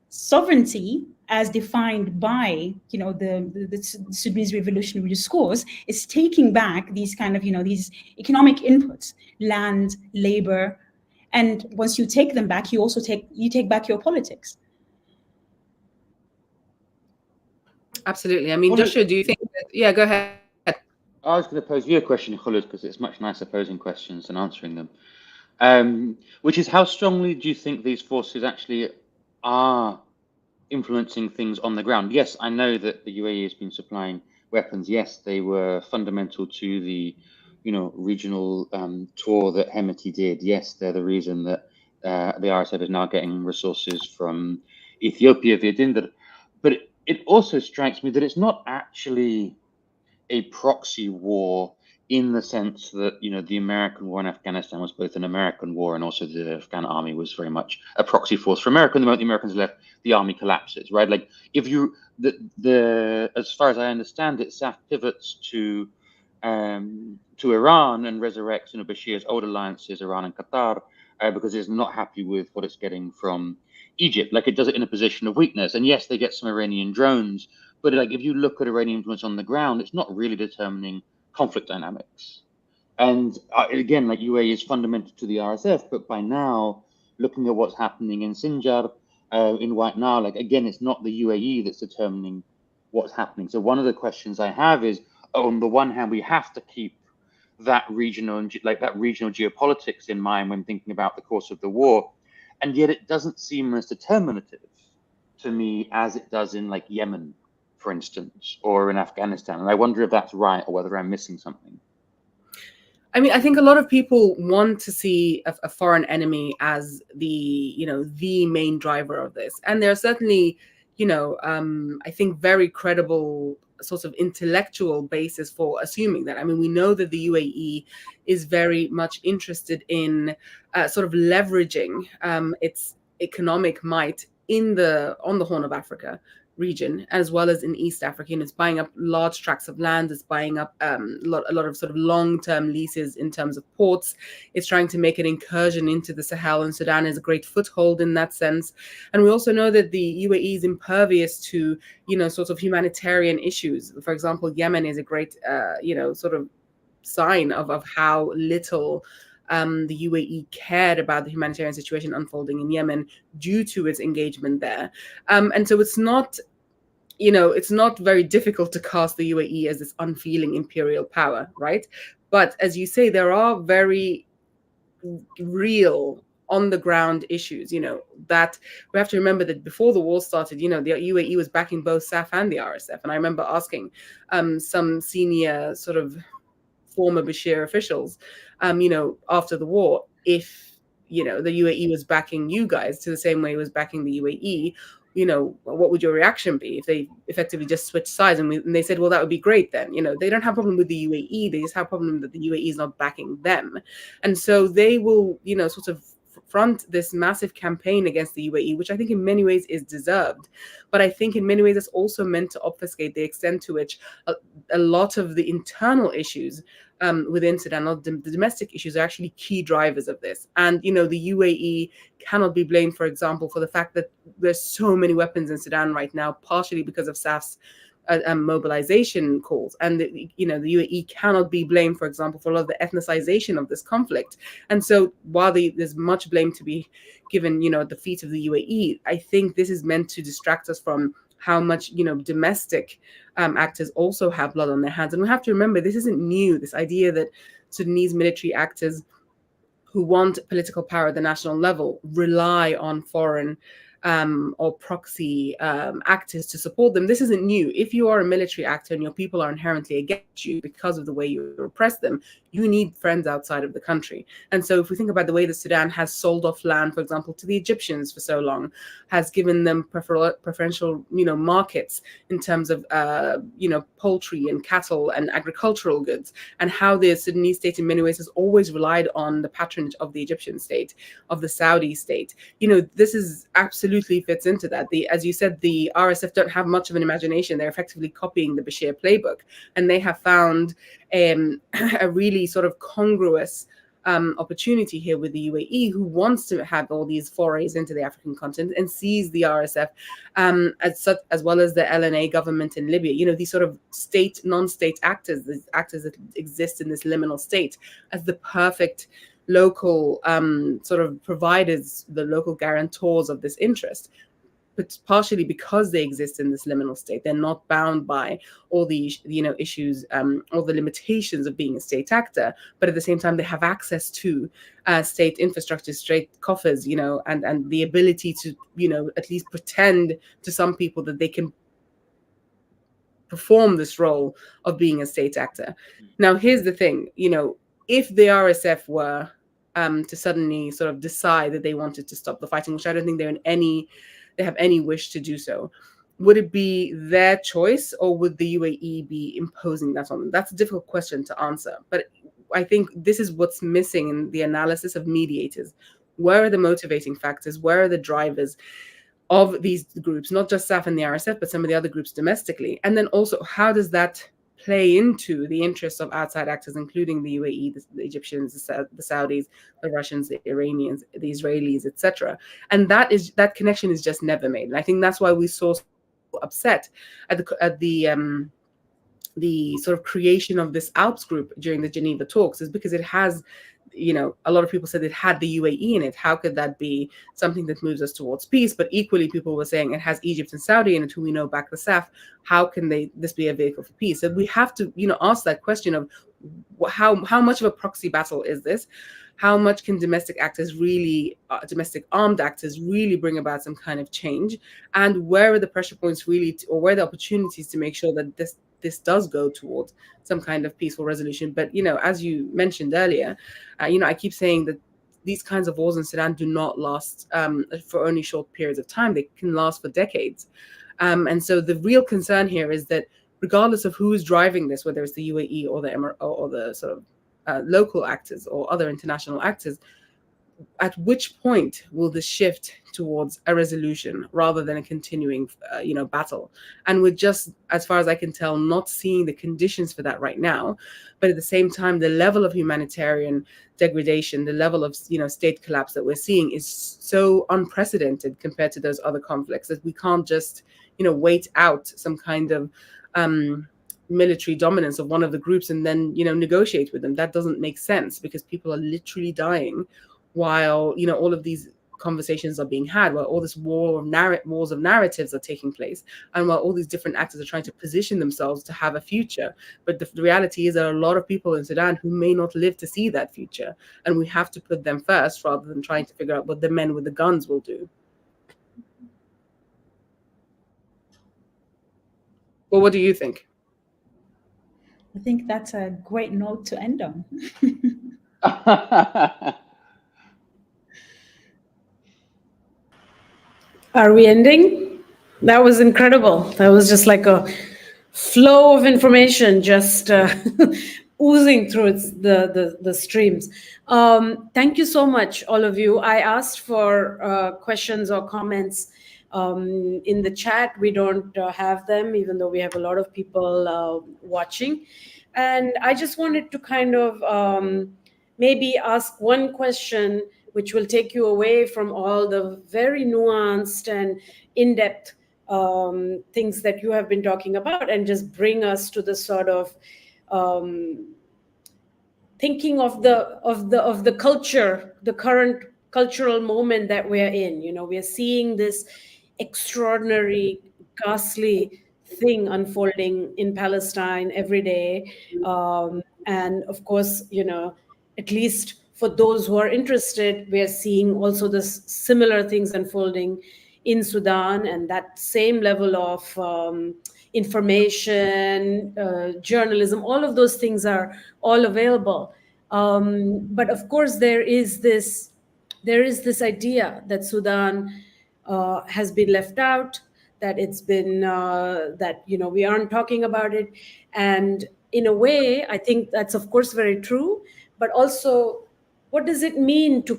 Sovereignty, as defined by the Sudanese revolutionary discourse, is taking back these kind of these economic inputs, land, labor, and once you take them back, you take back your politics. Absolutely. I mean, Joshua, do you think that, yeah, go ahead. I was going to pose you a question, Kholood, because it's much nicer posing questions than answering them. Which is, how strongly do you think these forces actually are influencing things on the ground? Yes, I know that the UAE has been supplying weapons. Yes, they were fundamental to the, regional tour that Hemeti did. Yes, they're the reason that the RSF is now getting resources from Ethiopia via Dindar. But it also strikes me that it's not actually a proxy war in the sense that, the American war in Afghanistan was both an American war and also the Afghan army was very much a proxy force for America. And the moment the Americans left, the army collapses, right? Like, if you, as far as I understand it, SAF pivots to Iran and resurrects, Bashir's old alliances, Iran and Qatar, because it's not happy with what it's getting from Egypt. Like, it does it in a position of weakness. And yes, they get some Iranian drones, but like, if you look at Iranian influence on the ground, it's not really determining conflict dynamics. And again, like, UAE is fundamental to the RSF, but by now, looking at what's happening in Sinjar, in White Nile, like, again, it's not the UAE that's determining what's happening. So one of the questions I have is, on the one hand, we have to keep that regional geopolitics in mind when thinking about the course of the war, and yet it doesn't seem as determinative to me as it does in, like, Yemen, for instance, or in Afghanistan. And I wonder if that's right or whether I'm missing something. I mean, I think a lot of people want to see a foreign enemy as the main driver of this. And there are certainly, I think very credible sort of intellectual basis for assuming that. I mean, we know that the UAE is very much interested in sort of leveraging its economic might on the Horn of Africa region, as well as in East Africa. And it's buying up large tracts of land. It's buying up a lot of sort of long-term leases in terms of ports. It's trying to make an incursion into the Sahel, and Sudan is a great foothold in that sense. And we also know that the UAE is impervious to, sort of humanitarian issues. For example, Yemen is a great, sort of sign of how little the UAE cared about the humanitarian situation unfolding in Yemen due to its engagement there. And so it's not very difficult to cast the UAE as this unfeeling imperial power, right? But as you say, there are very real on the ground issues, that we have to remember that before the war started, the UAE was backing both SAF and the RSF. And I remember asking some senior sort of former Bashir officials, after the war, if, the UAE was backing you guys to the same way it was backing the UAE, what would your reaction be if they effectively just switched sides? And they said, well, that would be great then. They don't have a problem with the UAE. They just have a problem that the UAE is not backing them. And so they will, sort of front this massive campaign against the UAE, which I think in many ways is deserved. But I think in many ways it's also meant to obfuscate the extent to which a lot of the internal issues within Sudan, the domestic issues, are actually key drivers of this. And, the UAE cannot be blamed, for example, for the fact that there's so many weapons in Sudan right now, partially because of SAF's mobilization calls. And the UAE cannot be blamed, for example, for a lot of the ethnicization of this conflict. And so while there's much blame to be given, at the feet of the UAE, I think this is meant to distract us from how much, domestic actors also have blood on their hands. And we have to remember, this isn't new, this idea that Sudanese military actors who want political power at the national level rely on foreign or proxy actors to support them. This isn't new. If you are a military actor and your people are inherently against you because of the way you oppress them, you need friends outside of the country. And so if we think about the way that Sudan has sold off land, for example, to the Egyptians for so long, has given them preferential, markets in terms of, poultry and cattle and agricultural goods, and how the Sudanese state in many ways has always relied on the patronage of the Egyptian state, of the Saudi state. This is absolutely fits into that. As you said, the RSF don't have much of an imagination. They're effectively copying the Bashir playbook, and they have found a really sort of congruous opportunity here with the UAE, who wants to have all these forays into the African continent and sees the RSF as well as the LNA government in Libya, these sort of non-state actors, these actors that exist in this liminal state, as the perfect local sort of providers, the local guarantors of this interest. But partially because they exist in this liminal state, they're not bound by all the issues, all the limitations of being a state actor. But at the same time, they have access to state infrastructure, state coffers, and the ability to at least pretend to some people that they can perform this role of being a state actor. Now, here's the thing, if the RSF were to suddenly sort of decide that they wanted to stop the fighting, which I don't think they have any wish to do so, would it be their choice, or would the UAE be imposing that on them? That's a difficult question to answer. But I think this is what's missing in the analysis of mediators. Where are the motivating factors? Where are the drivers of these groups, not just SAF and the RSF, but some of the other groups domestically? And then also, how does that play into the interests of outside actors, including the UAE, the Egyptians, the Saudis, the Russians, the Iranians, the Israelis, etc. And that connection is just never made. And I think that's why we saw so upset at the sort of creation of this Alps group during the Geneva talks, is because it has, a lot of people said it had the UAE in it. How could that be something that moves us towards peace? But equally, people were saying it has Egypt and Saudi in it, who we know back the SAF. How can this be a vehicle for peace? And we have to, ask that question of how much of a proxy battle is this? How much can domestic actors really, domestic armed actors really bring about some kind of change? And where are the pressure points really, or where are the opportunities to make sure that this does go towards some kind of peaceful resolution? But, as you mentioned earlier, I keep saying that these kinds of wars in Sudan do not last for only short periods of time. They can last for decades. And so the real concern here is that regardless of who is driving this, whether it's the UAE or the sort of local actors or other international actors, at which point will this shift towards a resolution rather than a continuing, battle? And we're just, as far as I can tell, not seeing the conditions for that right now. But at the same time, the level of humanitarian degradation, the level of, state collapse that we're seeing is so unprecedented compared to those other conflicts that we can't just, wait out some kind of military dominance of one of the groups and then, negotiate with them. That doesn't make sense, because people are literally dying while, all of these conversations are being had, while all this wars of narratives are taking place, and while all these different actors are trying to position themselves to have a future. But the reality is there are a lot of people in Sudan who may not live to see that future, and we have to put them first rather than trying to figure out what the men with the guns will do. Well, what do you think? I think that's a great note to end on. Are we ending? That was incredible. That was just like a flow of information just oozing through the streams. Thank you so much, all of you. I asked for questions or comments in the chat. We don't have them, even though we have a lot of people watching. And I just wanted to kind of maybe ask one question, which will take you away from all the very nuanced and in-depth things that you have been talking about, and just bring us to the sort of thinking of the culture, the current cultural moment that we're in. We are seeing this extraordinary, ghastly thing unfolding in Palestine every day. And of course, at least for those who are interested, we are seeing also this similar things unfolding in Sudan, and that same level of information, journalism, all of those things are all available. But of course, there is this idea that Sudan has been left out, that it's been that we aren't talking about it, and in a way, I think that's of course very true. But also, what does it mean to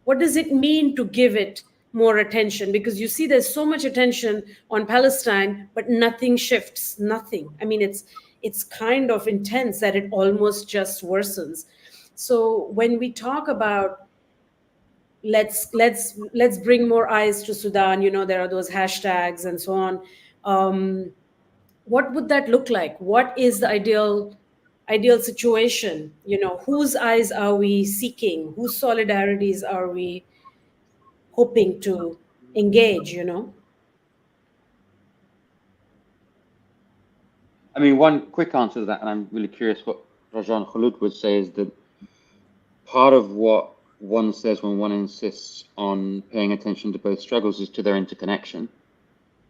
what does it mean to give it more attention? Because you see, there's so much attention on Palestine, but nothing shifts. Nothing. I mean, it's kind of intense that it almost just worsens. So when we talk about let's bring more eyes to Sudan, there are those hashtags and so on. What would that look like? What is the ideal situation? Whose eyes are we seeking? Whose solidarities are we hoping to engage? I mean, one quick answer to that, and I'm really curious what Raja and Kholood would say, is that part of what one says when one insists on paying attention to both struggles is to their interconnection,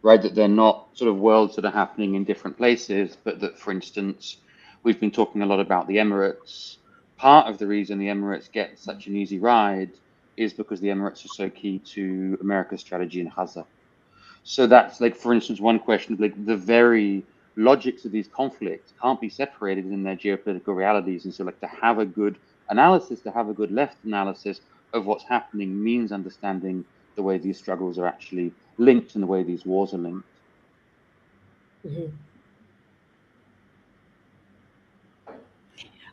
right? That they're not sort of worlds that are happening in different places, but that, for instance, we've been talking a lot about the Emirates. Part of the reason the Emirates get such an easy ride is because the Emirates are so key to America's strategy in Gaza. So that's like, for instance, one question of like the very logics of these conflicts can't be separated in their geopolitical realities. And so like to have a good analysis, to have a good left analysis of what's happening means understanding the way these struggles are actually linked and the way these wars are linked. Mm-hmm.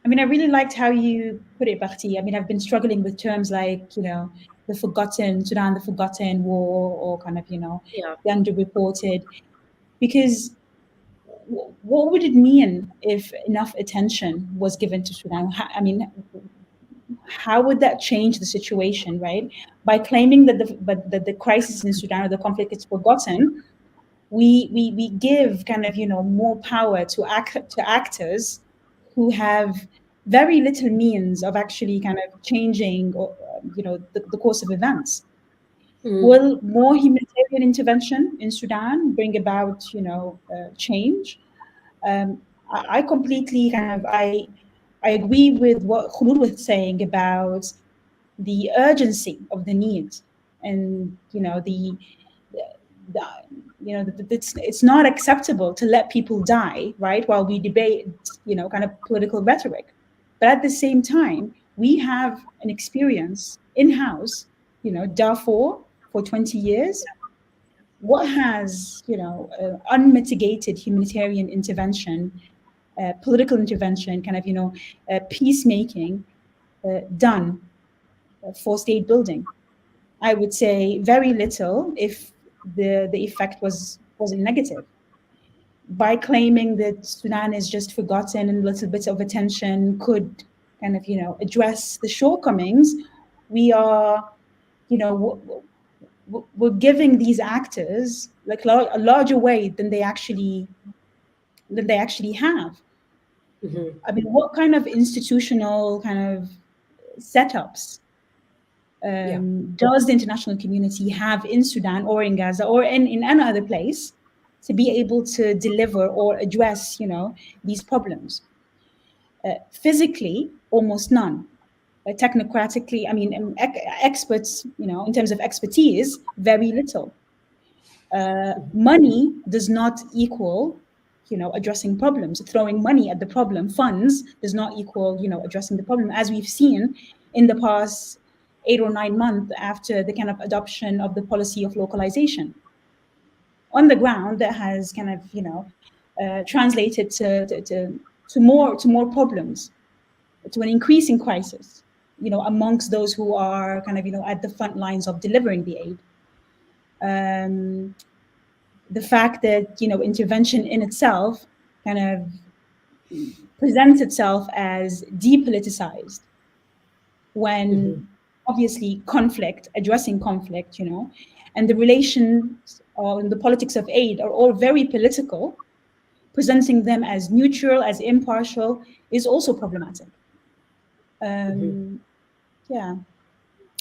I mean, I really liked how you put it, Bhakti. I mean, I've been struggling with terms like, the forgotten Sudan, the forgotten war, or kind of, Yeah. the underreported. Because what would it mean if enough attention was given to Sudan? I mean, how would that change the situation, right? By claiming that the crisis in Sudan or the conflict is forgotten, we give kind of more power to actors who have very little means of actually kind of changing or the course of events. Will more humanitarian intervention in Sudan bring about change? I completely kind of I agree with what Kholood was saying about the urgency of the need, and it's not acceptable to let people die, right, while we debate kind of political rhetoric. But at the same time, we have an experience in-house, Darfur for 20 years. What has unmitigated humanitarian intervention, political intervention, kind of peacemaking done for state building? I would say very little, if the effect wasn't negative. By claiming that Sudan is just forgotten and little bits of attention could kind of address the shortcomings, we are we're giving these actors like a larger weight than they actually have. Mm-hmm. I mean, what kind of institutional kind of setups does the international community have in Sudan or in Gaza or in any other place to be able to deliver or address, these problems? Physically, almost none. Technocratically, I mean, experts, in terms of expertise, very little. Money does not equal, addressing problems. Throwing money at the problem, funds, does not equal, addressing the problem, as we've seen in the past 8 or 9 months after the kind of adoption of the policy of localization. On the ground, that has kind of, translated to more problems, to an increasing crisis, amongst those who are kind of, at the front lines of delivering the aid. The fact that intervention in itself kind of presents itself as depoliticized, when obviously addressing conflict, and the relations or the politics of aid are all very political. Presenting them as neutral, as impartial, is also problematic. Yeah.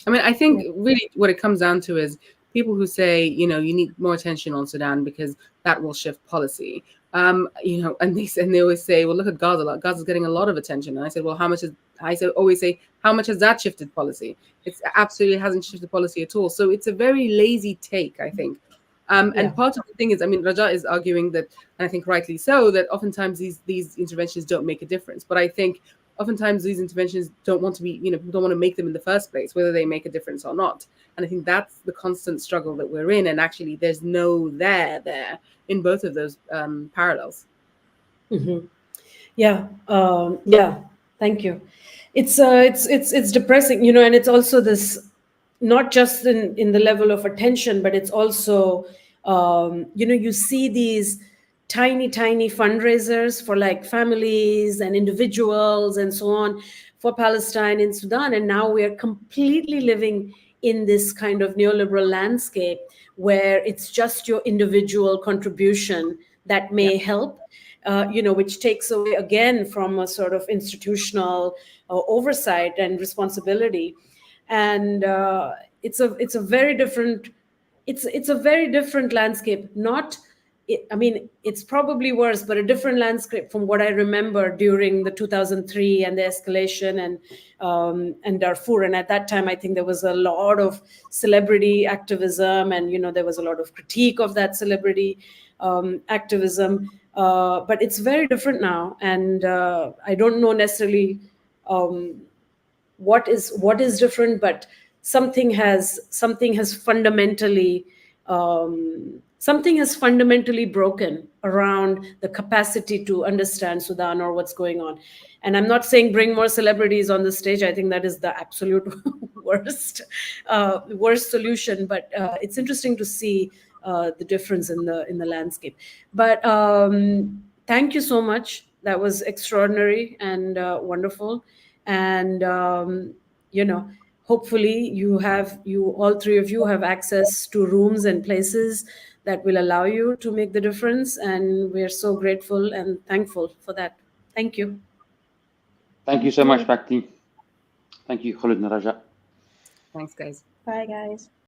I mean, I think really what it comes down to is people who say, you need more attention on Sudan because that will shift policy. And they always say, well, look at Gaza. Gaza's getting a lot of attention. And I said, well, always say, how much has that shifted policy? It absolutely hasn't shifted policy at all. So it's a very lazy take, I think. And part of the thing is, Raja is arguing that, and I think rightly so, that oftentimes these interventions don't make a difference. But I think oftentimes these interventions don't want to be, people don't want to make them in the first place, whether they make a difference or not. And I think that's the constant struggle that we're in. And actually, there's no there in both of those parallels. Mm-hmm. Yeah. Thank you. It's depressing, and it's also this, not just in the level of attention, but it's also, you see these tiny fundraisers for like families and individuals and so on for Palestine in Sudan, and now we are completely living in this kind of neoliberal landscape where it's just your individual contribution that may help, which takes away again from a sort of institutional oversight and responsibility. And it's a very different landscape. It's probably worse, but a different landscape from what I remember during the 2003 and the escalation and Darfur. And at that time, I think there was a lot of celebrity activism, and there was a lot of critique of that celebrity activism. But it's very different now, and I don't know necessarily what is different, but something has fundamentally broken around the capacity to understand Sudan or what's going on. And I'm not saying bring more celebrities on the stage. I think that is the absolute worst solution. But it's interesting to see the difference in the landscape. But thank you so much. That was extraordinary and wonderful. And hopefully all three of you have access to rooms and places that will allow you to make the difference. And we're so grateful and thankful for that. Thank you. Thank you so much, Bhakti. Thank you, Kholood and Raja. Thanks, guys. Bye, guys.